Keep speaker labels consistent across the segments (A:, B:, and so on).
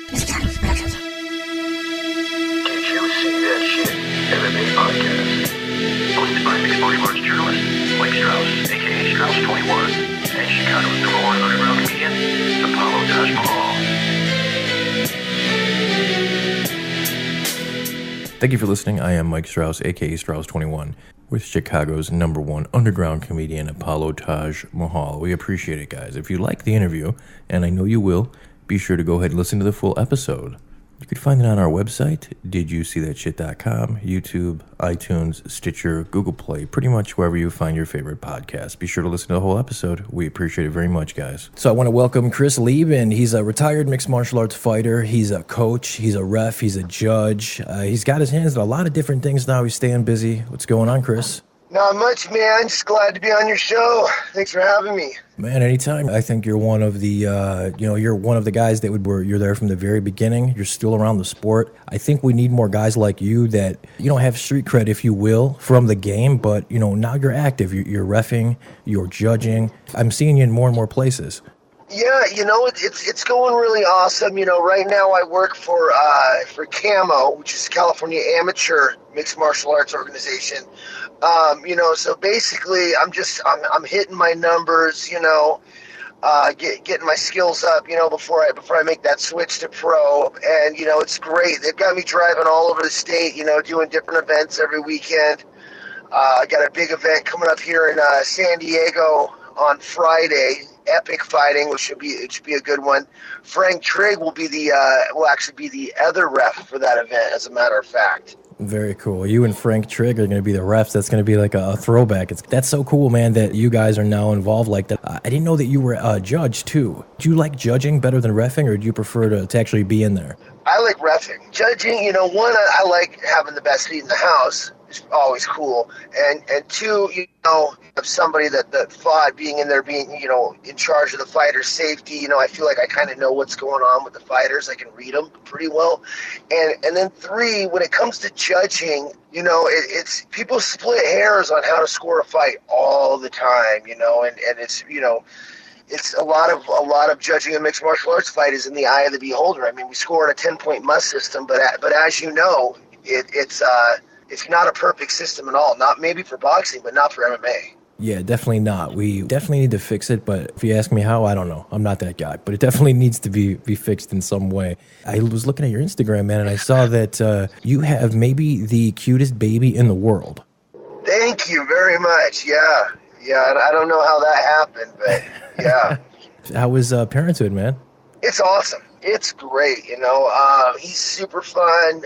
A: Did you see that shit? MMA podcast. Hosted by mixed martial arts journalist Mike Strauss, aka Strauss21, and Chicago's number one underground comedian, Apollo Taj Mahal.
B: Thank you for listening. I am Mike Strauss, aka Strauss21, with Chicago's number one underground comedian, Apollo Taj Mahal. We appreciate it, guys. If you like the interview, and I know you will, be sure to go ahead and listen to the full episode. You can find it on our website, didyousseethatshit.com, YouTube, iTunes, Stitcher, Google Play, pretty much wherever you find your favorite podcast. Be sure to listen to the whole episode. We appreciate it very much, guys. So I want to welcome Chris Leben. He's a retired mixed martial arts fighter. He's a coach. He's a ref. He's a judge. He's got his hands in a lot of different things now. He's staying busy. What's going on, Chris?
C: Not much, man. Just glad to be on your show. Thanks for having me.
B: Man, anytime. I think you're one of the, you're one of the guys that you're there from the very beginning. You're still around the sport. I think we need more guys like you that, have street cred, if you will, from the game. But, now you're active. You're reffing, you're judging. I'm seeing you in more and more places.
C: Yeah, it's going really awesome. Right now I work for CAMO, which is California Amateur Mixed Martial Arts Organization. So basically I'm hitting my numbers, getting my skills up, before I make that switch to pro. And, it's great. They've got me driving all over the state, doing different events every weekend. I got a big event coming up here in San Diego on Friday, Epic Fighting, which should be a good one. Frank Trigg will actually be the other ref for that event, as a matter of fact.
B: Very cool. You and Frank Trigg are going to be the refs. That's going to be like a throwback. That's so cool, man, that you guys are now involved like that. I didn't know that you were a judge, too. Do you like judging better than reffing, or do you prefer to actually be in there?
C: I like reffing. Judging, one, I like having the best seat in the house. It's always cool. And two, of somebody that fought, being in there, being, in charge of the fighter's safety, I feel like I kind of know what's going on with the fighters. I can read them pretty well. And then three, when it comes to judging, it's people split hairs on how to score a fight all the time, and it's, it's a lot of judging a mixed martial arts fight is in the eye of the beholder. I mean, we score in a 10-point must system, but as you know, it's not a perfect system at all. Not maybe for boxing, but not for MMA.
B: Yeah, definitely not. We definitely need to fix it, but if you ask me how, I don't know. I'm not that guy, but it definitely needs to be fixed in some way. I was looking at your Instagram, man, and I saw that you have maybe the cutest baby in the world.
C: Thank you very much. Yeah, I don't know how that happened, but yeah.
B: How was parenthood, man?
C: It's awesome. It's great, He's super fun.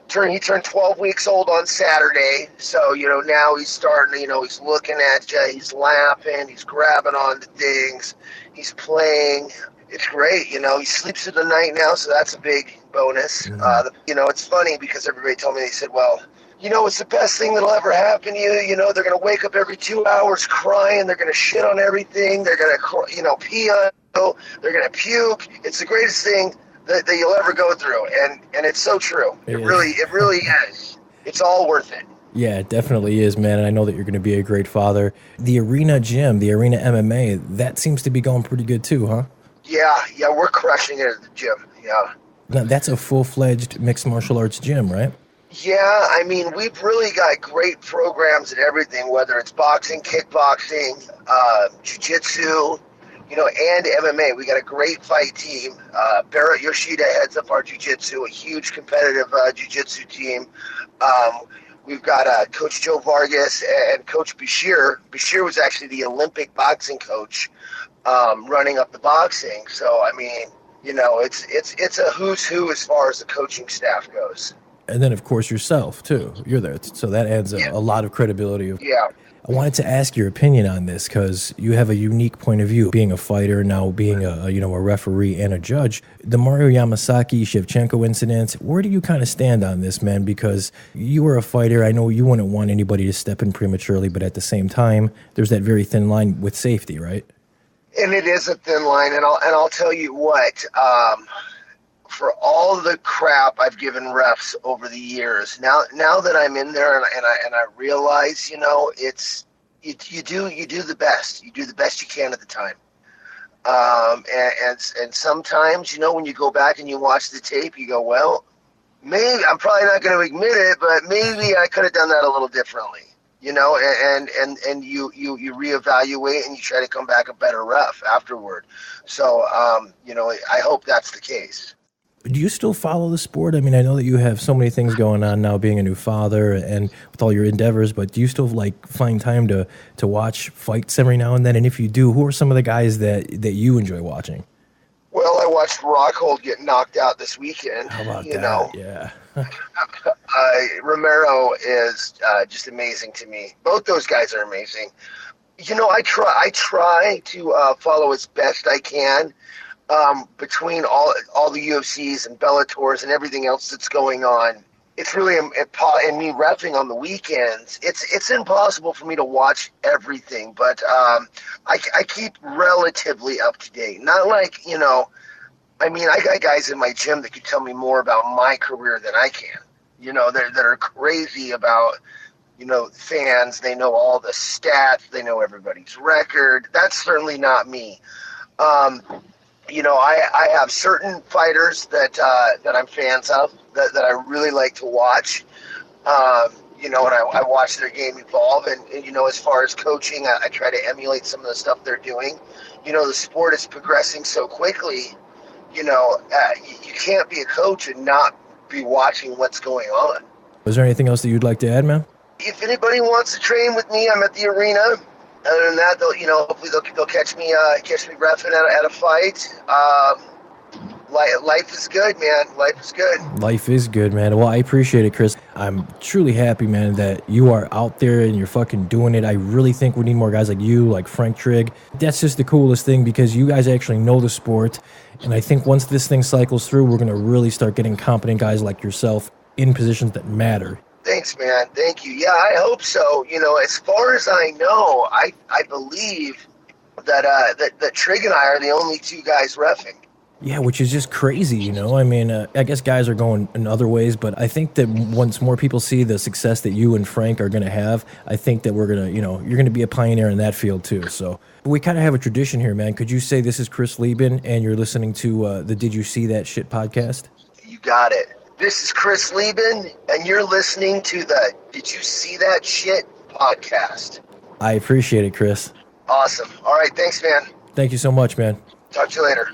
C: He turned 12 weeks old on Saturday, so, now he's starting to, he's looking at you, he's laughing, he's grabbing onto things, he's playing. It's great, he sleeps through the night now, so that's a big bonus. Mm-hmm. It's funny because everybody told me, they said, well, it's the best thing that'll ever happen to you. They're going to wake up every 2 hours crying, they're going to shit on everything, they're going to, pee on you, they're going to puke. It's the greatest thing that you'll ever go through, and it's so true. It really is. It's all worth it.
B: Yeah, it definitely is, man. And I know that you're going to be a great father. The arena gym, the arena MMA, that seems to be going pretty good too, huh?
C: Yeah, we're crushing it at the gym. Yeah.
B: Now that's a full-fledged mixed martial arts gym, right?
C: Yeah, I mean, we've really got great programs and everything, whether it's boxing, kickboxing, jiu-jitsu, and MMA. We got a great fight team. Barrett Yoshida heads up our jiu-jitsu, a huge competitive jiu-jitsu team. We've got Coach Joe Vargas and Coach Bashir. Bashir was actually the Olympic boxing coach running up the boxing. So, I mean, it's a who's who as far as the coaching staff goes.
B: And then, of course, yourself, too. You're there. So that adds a lot of credibility.
C: Yeah.
B: I wanted to ask your opinion on this because you have a unique point of view, being a fighter, now being a referee and a judge. The Mario Yamasaki Shevchenko incident, where do you kind of stand on this, man? Because you were a fighter. I know you wouldn't want anybody to step in prematurely, but at the same time, there's that very thin line with safety, right?
C: And it is a thin line, and I'll tell you what. For all the crap I've given refs over the years, now that I'm in there and I realize, it's you do the best. You do the best you can at the time. And sometimes, you know, when you go back and you watch the tape, you go, well, maybe I'm probably not going to admit it, but maybe I could have done that a little differently, you know, and you reevaluate and you try to come back a better ref afterward. So, you know, I hope that's the case.
B: Do you still follow the sport? I mean, I know that you have so many things going on now, being a new father and with all your endeavors, but do you still like find time to watch fights every now and then? And if you do, who are some of the guys that you enjoy watching?
C: Well, I watched Rockhold get knocked out this weekend.
B: How about
C: you
B: that?
C: know,
B: Yeah.
C: Romero is just amazing to me. Both those guys are amazing. You know, I try to follow as best I can between all the UFCs and Bellators and everything else that's going on. It's really and me reffing on the weekends. It's impossible for me to watch everything, but I keep relatively up to date. Not like, you know, I mean, I got guys in my gym that can tell me more about my career than I can. You know, that are crazy about, you know, fans. They know all the stats. They know everybody's record. That's certainly not me. You know, I have certain fighters that I'm fans of that I really like to watch. You know, and I watch their game evolve. And you know, as far as coaching, I try to emulate some of the stuff they're doing. You know, the sport is progressing so quickly. You know, you can't be a coach and not be watching what's going on.
B: Is there anything else that you'd like to add, man?
C: If anybody wants to train with me, I'm at the arena. Other than that, they'll, you know, hopefully they'll catch me reffing at a fight. Life is good, man. Life is good.
B: Life is good, man. Well, I appreciate it, Chris. I'm truly happy, man, that you are out there and you're fucking doing it. I really think we need more guys like you, like Frank Trigg. That's just the coolest thing because you guys actually know the sport. And I think once this thing cycles through, we're going to really start getting competent guys like yourself in positions that matter.
C: Thanks, man. Thank you. Yeah, I hope so. You know, as far as I know, I believe that Trigg and I are the only two guys reffing.
B: Yeah, which is just crazy, you know? I mean, I guess guys are going in other ways, but I think that once more people see the success that you and Frank are going to have, I think that we're going to, you know, you're going to be a pioneer in that field too. So we kind of have a tradition here, man. Could you say this is Chris Leben and you're listening to the Did You See That Shit podcast?
C: You got it. This is Chris Leben, and you're listening to the Did You See That Shit podcast.
B: I appreciate it, Chris.
C: Awesome. All right, thanks, man.
B: Thank you so much, man.
C: Talk to you later.